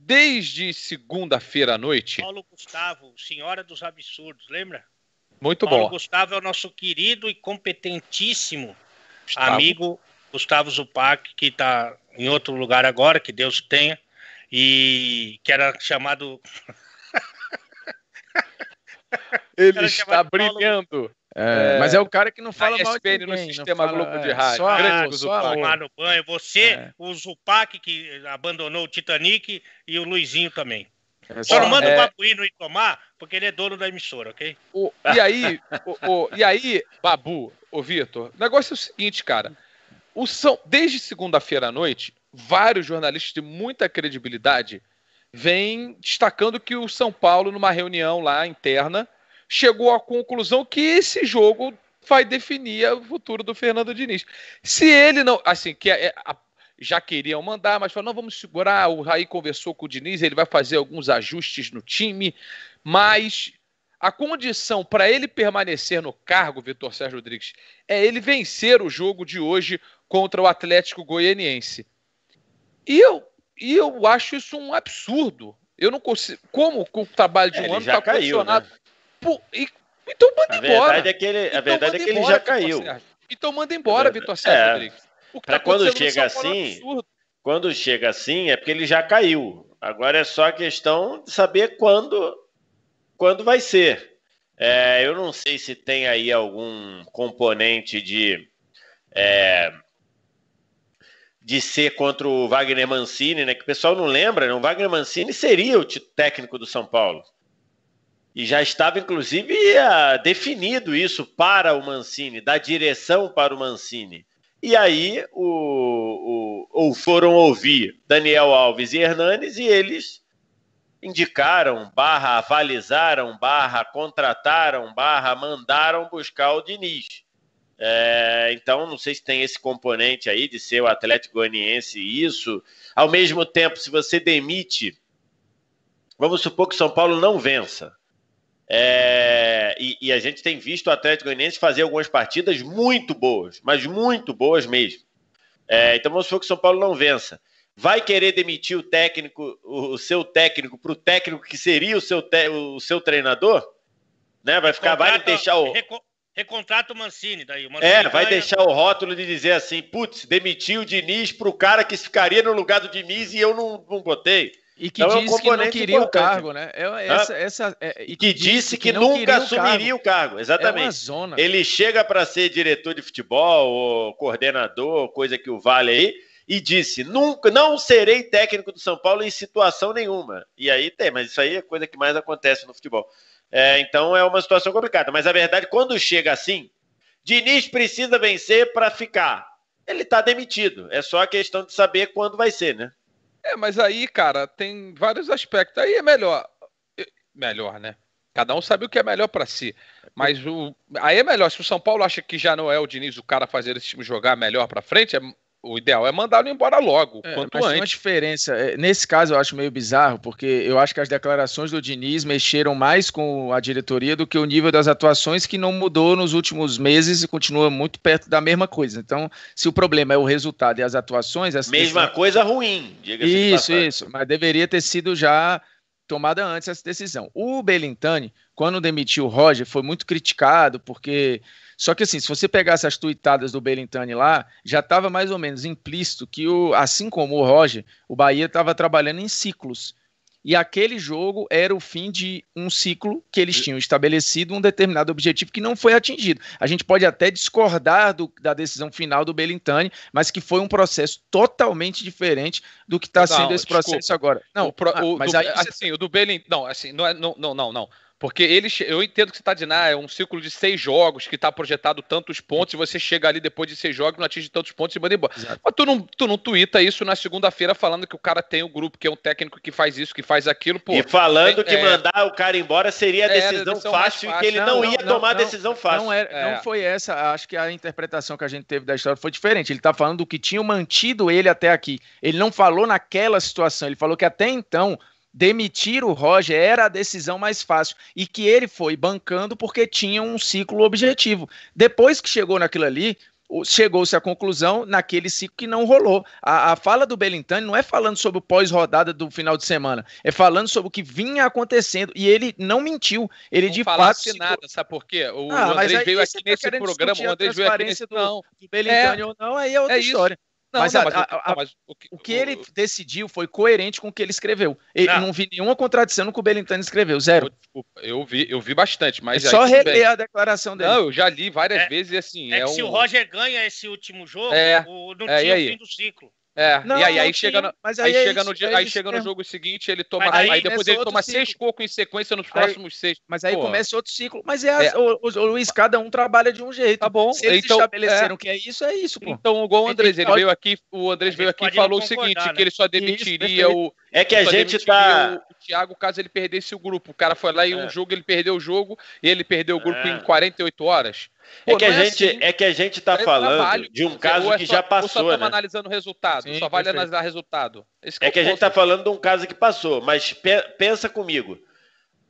desde segunda-feira à noite... Paulo Gustavo, Senhora dos Absurdos, lembra? Muito Paulo bom. Gustavo é o nosso querido e competentíssimo Gustavo. amigo Gustavo Zupac, que está em outro lugar agora, que Deus tenha, e que era chamado... Ele está brilhando. Mas é o cara que não fala mal de ESPN ninguém, no Sistema Globo de Rádio. Só tomar no banho. Você, o Zupac, que abandonou o Titanic, e o Luizinho também. Só não manda o Babuíno ir tomar, porque ele é dono da emissora, ok? E aí, Babu, Vitor, o negócio é o seguinte, cara. Desde segunda-feira à noite, vários jornalistas de muita credibilidade vêm destacando que o São Paulo, numa reunião lá interna, chegou à conclusão que esse jogo vai definir o futuro do Fernando Diniz. Se ele não... Assim, já queriam mandar, mas falaram, não, vamos segurar. O Raí conversou com o Diniz, ele vai fazer alguns ajustes no time, mas a condição para ele permanecer no cargo, Vitor Sérgio Rodrigues, é ele vencer o jogo de hoje contra o Atlético Goianiense. E eu acho isso um absurdo. Eu não consigo... Como o trabalho de um ano está condicionado... Né? Então manda embora. A verdade é que ele já caiu. Então manda embora, Vitor Sérgio Rodrigues. Para quando chega assim, quando chega assim é porque ele já caiu. Agora é só a questão de saber quando vai ser. Eu não sei se tem aí algum componente de ser contra o Wagner Mancini, né? Que o pessoal não lembra, né? O Wagner Mancini seria o técnico do São Paulo. E já estava, inclusive, definido isso para o Mancini, da direção para o Mancini. E aí foram ouvir Daniel Alves e Hernanes e eles indicaram, avalizaram, contrataram, mandaram buscar o Diniz. Então, não sei se tem esse componente aí de ser o Atlético Goianiense isso. Ao mesmo tempo, se você demite, vamos supor que o São Paulo não vença. E a gente tem visto o Atlético Goianiense fazer algumas partidas muito boas, mas muito boas mesmo. Então vamos supor que o São Paulo não vença. Vai querer demitir o técnico, o seu técnico, para o técnico que seria o seu treinador? Né? Vai deixar o... Recontrata o Mancini daí. O Mancini vai deixar o rótulo de dizer assim, putz, demitiu o Diniz para o cara que ficaria no lugar do Diniz e eu não botei. E que então disse que não queria o cargo, né? E que disse que nunca assumiria o cargo, exatamente. É uma zona. Ele chega para ser diretor de futebol, ou coordenador, coisa que o vale aí, e disse, nunca, não serei técnico do São Paulo em situação nenhuma. E aí mas isso aí é coisa que mais acontece no futebol. Então é uma situação complicada. Mas a verdade, quando chega assim, Diniz precisa vencer para ficar. Ele está demitido. É só a questão de saber quando vai ser, né? Mas aí, cara, tem vários aspectos. Aí é melhor, né? Cada um sabe o que é melhor para si. Mas aí é melhor. Se o São Paulo acha que já não é o Diniz o cara fazer esse time jogar melhor para frente, o ideal é mandá-lo embora logo, quanto mas antes. Tem uma diferença. Nesse caso eu acho meio bizarro, porque eu acho que as declarações do Diniz mexeram mais com a diretoria do que o nível das atuações, que não mudou nos últimos meses e continua muito perto da mesma coisa. Então, se o problema é o resultado e as atuações... Mesma coisa ruim, diga-se. Isso. Mas deveria ter sido já tomada antes essa decisão. O Belintani, quando demitiu o Roger, foi muito criticado, porque... Só que assim, se você pegasse as tuitadas do Belintani lá, já estava mais ou menos implícito que, assim como o Roger, o Bahia estava trabalhando em ciclos. E aquele jogo era o fim de um ciclo que eles tinham estabelecido um determinado objetivo que não foi atingido. A gente pode até discordar da decisão final do Belintani, mas que foi um processo totalmente diferente do que está sendo esse processo agora. Não, o do Belintani... Não, assim, não. Porque eu entendo que você está dizendo, é um ciclo de 6 jogos que está projetado tantos pontos e você chega ali depois de 6 jogos, não atinge tantos pontos e manda embora. Exato. Mas tu não tuita isso na segunda-feira falando que o cara tem o grupo, que é um técnico que faz isso, que faz aquilo. Pô, e falando que mandar o cara embora seria a decisão fácil e que ele não ia tomar a decisão fácil. Não foi essa, acho que a interpretação que a gente teve da história foi diferente. Ele está falando do que tinham mantido ele até aqui. Ele não falou naquela situação, ele falou que até então... demitir o Roger era a decisão mais fácil e que ele foi bancando porque tinha um ciclo objetivo. Depois que chegou naquilo ali, chegou-se à conclusão naquele ciclo que não rolou. A fala do Belintani não é falando sobre o pós-rodada do final de semana, é falando sobre o que vinha acontecendo, e ele não mentiu. Ele não de falasse fato nada, sabe por quê? O Andrés veio aqui nesse programa, o Andrés veio aqui nesse... do Belintani ou não, aí é outra história. Não, mas o que ele decidiu foi coerente com o que ele escreveu. Não vi nenhuma contradição no que o Belintani escreveu, zero. Desculpa, eu vi bastante, mas só reler a declaração dele. Não, eu já li várias vezes e assim... se o Roger ganha esse último jogo, não tinha o fim do ciclo. Não, e aí chega no jogo seguinte, ele toma. Aí depois ele toma 6 cocos em sequência nos próximos 6. Mas aí começa outro ciclo. Mas o Luiz, cada um trabalha de um jeito. Tá bom. Se eles estabeleceram que é isso, pô. Então, igual o Andrés, ele veio aqui, e falou o seguinte, que ele só demitiria o. É que a gente tá. O Thiago, caso ele perdesse o grupo. O cara foi lá e um jogo, ele perdeu o jogo, e ele perdeu o grupo em 48 horas. É que a gente tá falando de um caso que já passou, só estamos analisando o resultado, só vale analisar resultado. É que a gente tá falando de um caso que passou, mas pensa comigo.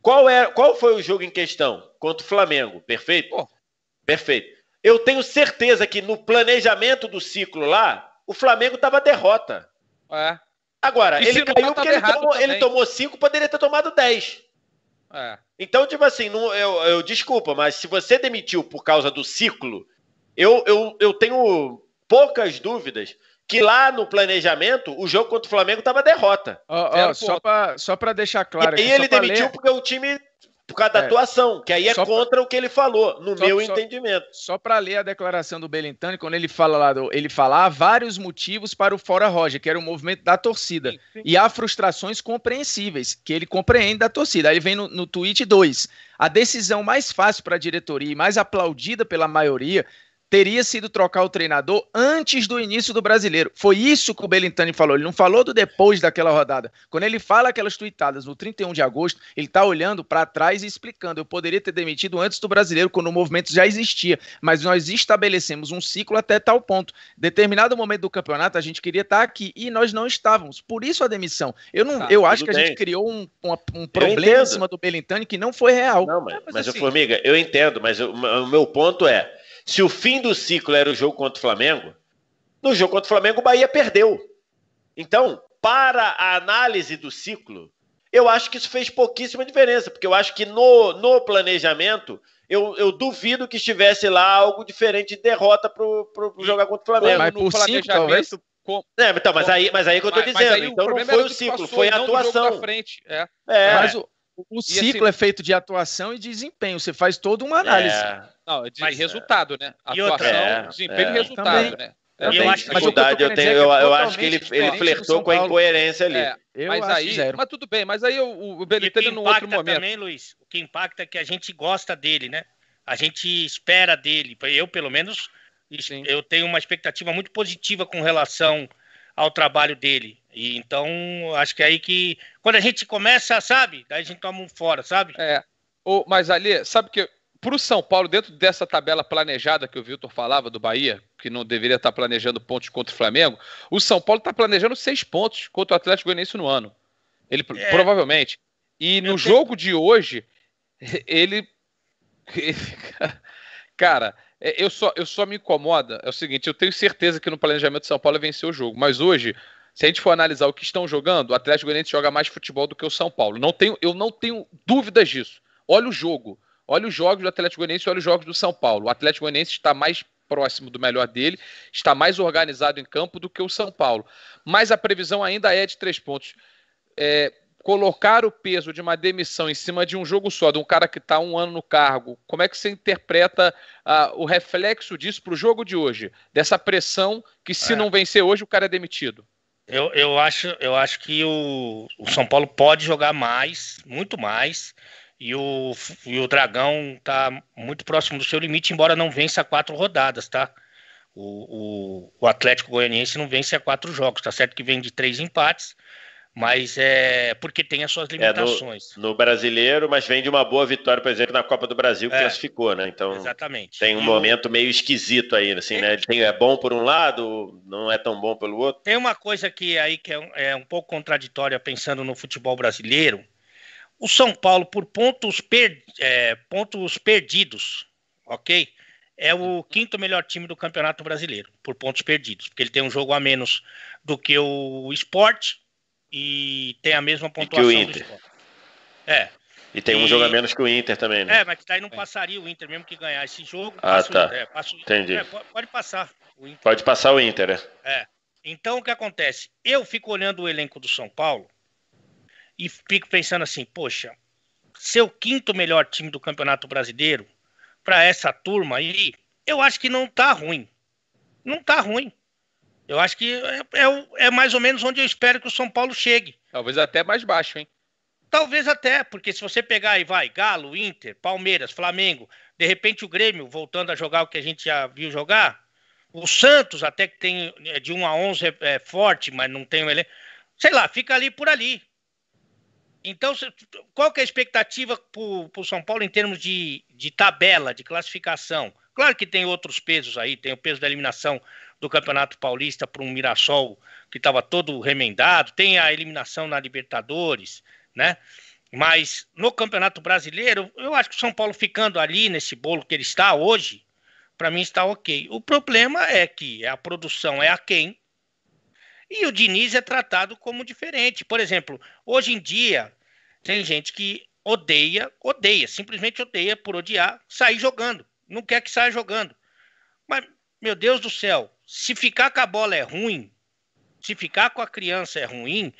Qual foi o jogo em questão? Contra o Flamengo, perfeito? Perfeito. Eu tenho certeza que no planejamento do ciclo lá, o Flamengo tava derrota. Agora, ele caiu porque ele tomou 5, poderia ter tomado 10. Então, tipo assim, eu desculpa, mas se você demitiu por causa do ciclo, eu tenho poucas dúvidas que lá no planejamento o jogo contra o Flamengo estava derrota. Só para deixar claro. E aí ele demitiu porque o time, por causa da atuação, que aí é contra o que ele falou, no meu entendimento. Só para ler a declaração do Belintani, quando ele fala lá, ele fala há vários motivos para o fora Roger, que era o movimento da torcida. Sim. E há frustrações compreensíveis, que ele compreende da torcida. Aí ele vem no tweet 2. A decisão mais fácil para a diretoria e mais aplaudida pela maioria teria sido trocar o treinador antes do início do Brasileiro. Foi isso que o Belintani falou. Ele não falou do depois daquela rodada. Quando ele fala aquelas tuitadas no 31 de agosto, ele está olhando para trás e explicando. Eu poderia ter demitido antes do Brasileiro, quando o movimento já existia. Mas nós estabelecemos um ciclo até tal ponto. Determinado momento do campeonato, a gente queria estar aqui e nós não estávamos. Por isso a demissão. Eu acho que a gente criou um problema em cima do Belintani que não foi real. Não, mas assim, Formiga, eu entendo, mas o meu ponto é: se o fim do ciclo era o jogo contra o Flamengo, no jogo contra o Flamengo o Bahia perdeu. Então, para a análise do ciclo, eu acho que isso fez pouquíssima diferença, porque eu acho que no planejamento, eu duvido que estivesse lá algo diferente de derrota pro jogar contra o Flamengo. Mas por planejamento... Mas aí que eu tô dizendo. Então não foi o ciclo, foi a atuação. Mas o ciclo é feito de atuação e desempenho. Você faz toda uma análise. Não, de resultado, né? Atuação, desempenho e resultado, também. né? Eu acho que ele flertou com a incoerência ali. Mas tudo bem, mas aí o Belintani num outro momento. Também, Luiz, o que impacta é que a gente gosta dele, né? A gente espera dele. Eu, pelo menos, eu tenho uma expectativa muito positiva com relação ao trabalho dele. E então, acho que é aí que quando a gente começa, sabe? Daí a gente toma um fora, sabe? Mas ali, sabe que pro São Paulo, dentro dessa tabela planejada que o Vitor falava do Bahia, que não deveria estar planejando pontos contra o Flamengo, o São Paulo está planejando 6 pontos contra o Atlético Goianiense no ano. Ele provavelmente. E no jogo de hoje, ele cara, eu só me incomoda. É o seguinte, eu tenho certeza que no planejamento do São Paulo é vencer o jogo, mas hoje, se a gente for analisar o que estão jogando, o Atlético Goianiense joga mais futebol do que o São Paulo. Eu não tenho dúvidas disso. Olha o jogo. Olha os jogos do Atlético Goianiense e olha os jogos do São Paulo. O Atlético Goianiense está mais próximo do melhor dele, está mais organizado em campo do que o São Paulo. Mas a previsão ainda é de 3 pontos. Colocar o peso de uma demissão em cima de um jogo só, de um cara que está 1 ano no cargo, como é que você interpreta o reflexo disso para o jogo de hoje? Dessa pressão que se não vencer hoje, o cara é demitido. Eu acho que o São Paulo pode jogar mais, muito mais. E o Dragão está muito próximo do seu limite, embora não vença 4 rodadas, tá? O Atlético Goianiense não vence a 4 jogos, tá certo que vem de 3 empates, mas é porque tem as suas limitações. No Brasileiro, mas vem de uma boa vitória, por exemplo, na Copa do Brasil, que classificou, né? Então, exatamente. Tem um momento meio esquisito aí, assim, né? É bom por um lado, não é tão bom pelo outro. Tem uma coisa que é um pouco contraditória pensando no futebol brasileiro. O São Paulo, por pontos perdidos, ok? é o quinto melhor time do Campeonato Brasileiro, por pontos perdidos, porque ele tem um jogo a menos do que o Sport e tem a mesma pontuação do Sport. E tem um jogo a menos que o Inter também, né? Mas que daí não passaria o Inter, mesmo que ganhar esse jogo. Entendi. Pode passar o Inter. Pode passar o Inter, Então, o que acontece? Eu fico olhando o elenco do São Paulo e fico pensando assim, poxa, ser o quinto melhor time do Campeonato Brasileiro para essa turma aí, eu acho que não tá ruim. Não tá ruim. Eu acho que é mais ou menos onde eu espero que o São Paulo chegue. Talvez até mais baixo, hein? Talvez até, porque se você pegar e vai, Galo, Inter, Palmeiras, Flamengo, de repente o Grêmio voltando a jogar o que a gente já viu jogar, o Santos até que tem de 1 a 11 é forte, mas não tem um elenco, sei lá, fica ali por ali. Então, qual que é a expectativa para o São Paulo em termos de tabela, de classificação? Claro que tem outros pesos aí, tem o peso da eliminação do Campeonato Paulista para um Mirassol que estava todo remendado, tem a eliminação na Libertadores, né? Mas no Campeonato Brasileiro, eu acho que o São Paulo ficando ali nesse bolo que ele está hoje, para mim está ok. O problema é que a produção é aquém e o Diniz é tratado como diferente. Por exemplo, hoje em dia tem gente que odeia, simplesmente odeia por odiar, sair jogando. Não quer que saia jogando. Mas, meu Deus do céu, se ficar com a bola é ruim, se ficar com a criança é ruim,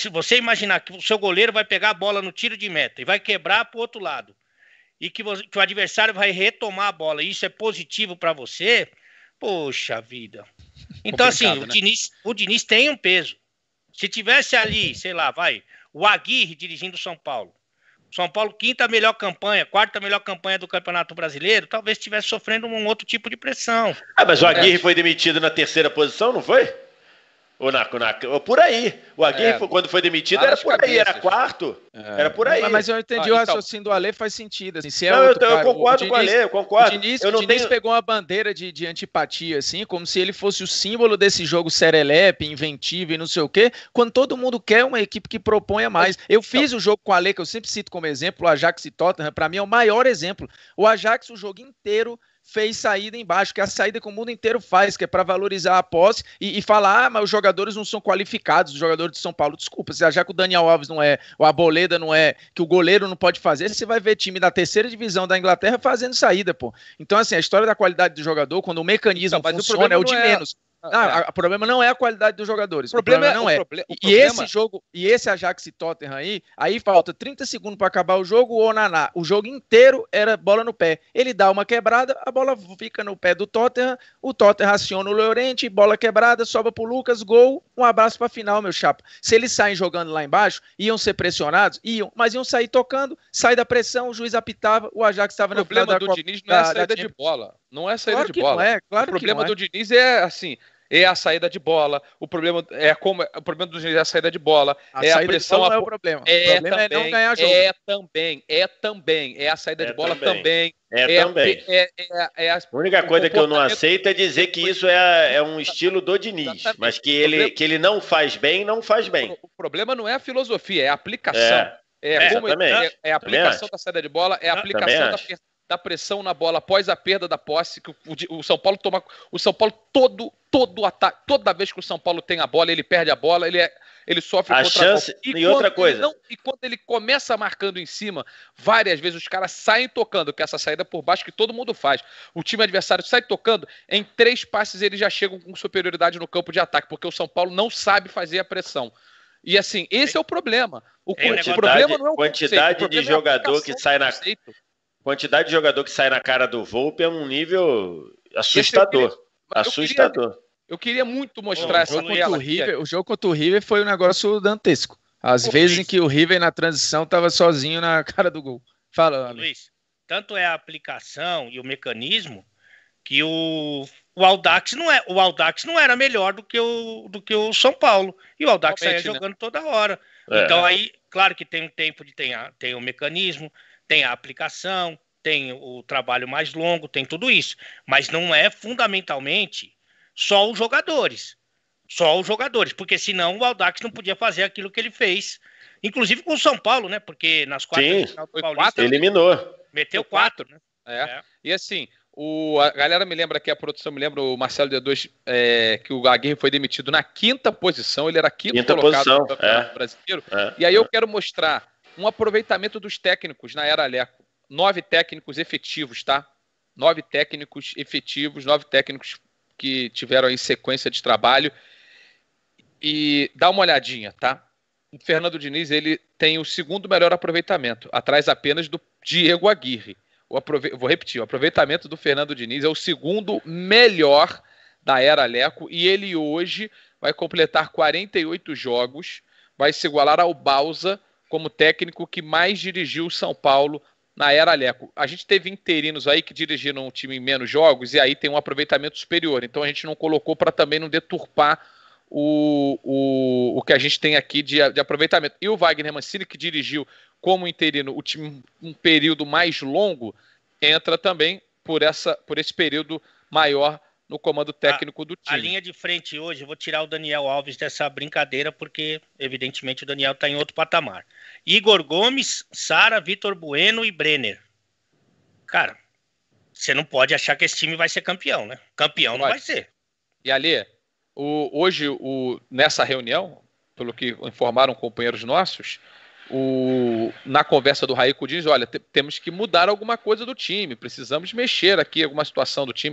você imaginar que o seu goleiro vai pegar a bola no tiro de meta e vai quebrar para o outro lado e que o adversário vai retomar a bola e isso é positivo para você, poxa vida. Então, assim, o Diniz tem um peso. Se tivesse ali, sei lá, o Aguirre dirigindo o São Paulo, quinta melhor campanha, quarta melhor campanha do Campeonato Brasileiro, talvez estivesse sofrendo um outro tipo de pressão. Mas o Aguirre foi demitido na terceira posição, não foi? Ou por aí. O Aguirre, quando foi demitido, era por aí, era quarto. Era por aí. Mas eu entendi o raciocínio do Ale, faz sentido. Assim, se é não, eu concordo com o Ale, eu concordo. O Diniz pegou uma bandeira de antipatia, assim, como se ele fosse o símbolo desse jogo serelepe, inventivo e não sei o quê, quando todo mundo quer uma equipe que proponha mais. Eu fiz o jogo com o Ale, que eu sempre cito como exemplo, o Ajax e Tottenham, para mim é o maior exemplo. O Ajax, o jogo inteiro, fez saída embaixo, que é a saída que o mundo inteiro faz, que é para valorizar a posse e falar, mas os jogadores não são qualificados, os jogadores de São Paulo. Desculpa, se achar que o Daniel Alves não é, o Arboleda não é, que o goleiro não pode fazer, você vai ver time da terceira divisão da Inglaterra fazendo saída, pô. Então, assim, a história da qualidade do jogador, quando o mecanismo funciona, é o de menos. O problema não é a qualidade dos jogadores. O problema não é. Esse jogo, e esse Ajax e Tottenham aí falta 30 segundos para acabar o jogo, o Onaná, o jogo inteiro era bola no pé. Ele dá uma quebrada, a bola fica no pé do Tottenham, o Tottenham aciona o Llorente, bola quebrada, sobra pro Lucas, gol, um abraço pra final, meu chapa. Se eles saem jogando lá embaixo, iam ser pressionados? Iam, mas iam sair tocando, sai da pressão, o juiz apitava, o Ajax estava na final da Copa. O problema do Diniz não é a saída de bola. Não é a saída de bola. O problema do Diniz é assim... É a saída de bola. O problema do Diniz é a saída de bola. A pressão. Não é o problema. O problema é não ganhar jogo. É a saída de bola também. A única coisa que eu não aceito é dizer que isso é um estilo do Diniz, exatamente. Mas que ele não faz bem, não faz bem. O problema não é a filosofia, é a aplicação. É a aplicação da saída de bola, é a aplicação da pressão na bola após a perda da posse, que o São Paulo toma. O São Paulo todo ataque, toda vez que o São Paulo tem a bola, ele perde a bola, ele sofre a chance. E outra coisa. E quando ele começa marcando em cima, várias vezes os caras saem tocando, que essa saída por baixo que todo mundo faz. O time adversário sai tocando, em 3 passes eles já chegam com superioridade no campo de ataque, porque o São Paulo não sabe fazer a pressão. E assim, esse é o problema. O problema não é o quantidade de jogador que sai na quantidade de jogador que sai na cara do Volpe é um nível assustador. Eu queria muito mostrar essa tela. O jogo contra o River foi um negócio dantesco. Às vezes em que o River na transição estava sozinho na cara do gol. Fala, Luiz. Tanto é a aplicação e o mecanismo que o Audax não era melhor do que o São Paulo. E o Audax saía jogando toda hora. Então aí, claro que tem um tempo tem o mecanismo, tem a aplicação, tem o trabalho mais longo, tem tudo isso. Mas não é fundamentalmente só os jogadores. Porque senão o Audax não podia fazer aquilo que ele fez. Inclusive com o São Paulo, né? Porque nas quartas de final do Paulista... eliminou. Meteu 4, né? E assim, A galera me lembra aqui, a produção me lembra, o Marcelo D2, que o Aguirre foi demitido na 5ª posição, ele era quinto colocado no Campeonato Brasileiro. E aí eu quero mostrar um aproveitamento dos técnicos na era Leco. 9 técnicos efetivos, tá? 9 técnicos efetivos, 9 técnicos que tiveram aí sequência de trabalho. E dá uma olhadinha, tá? O Fernando Diniz, ele tem o 2º melhor aproveitamento, atrás apenas do Diego Aguirre. Vou repetir, o aproveitamento do Fernando Diniz é o 2º melhor da era Leco e ele hoje vai completar 48 jogos, vai se igualar ao Bausa como técnico que mais dirigiu o São Paulo na era Leco. A gente teve interinos aí que dirigiram um time em menos jogos e aí tem um aproveitamento superior, então a gente não colocou para também não deturpar o que a gente tem aqui de aproveitamento. E o Wagner Mancini, que dirigiu como interino o time um período mais longo, entra também por esse período maior no comando técnico do time. A linha de frente hoje, eu vou tirar o Daniel Alves dessa brincadeira, porque evidentemente o Daniel está em outro patamar. Igor Gomes, Sara, Vitor Bueno e Brenner. Cara, você não pode achar que esse time vai ser campeão, né? Campeão não vai ser. E ali, hoje, nessa reunião, pelo que informaram companheiros nossos, na conversa do Raí com o Diniz, olha, temos que mudar alguma coisa do time, precisamos mexer aqui, alguma situação do time.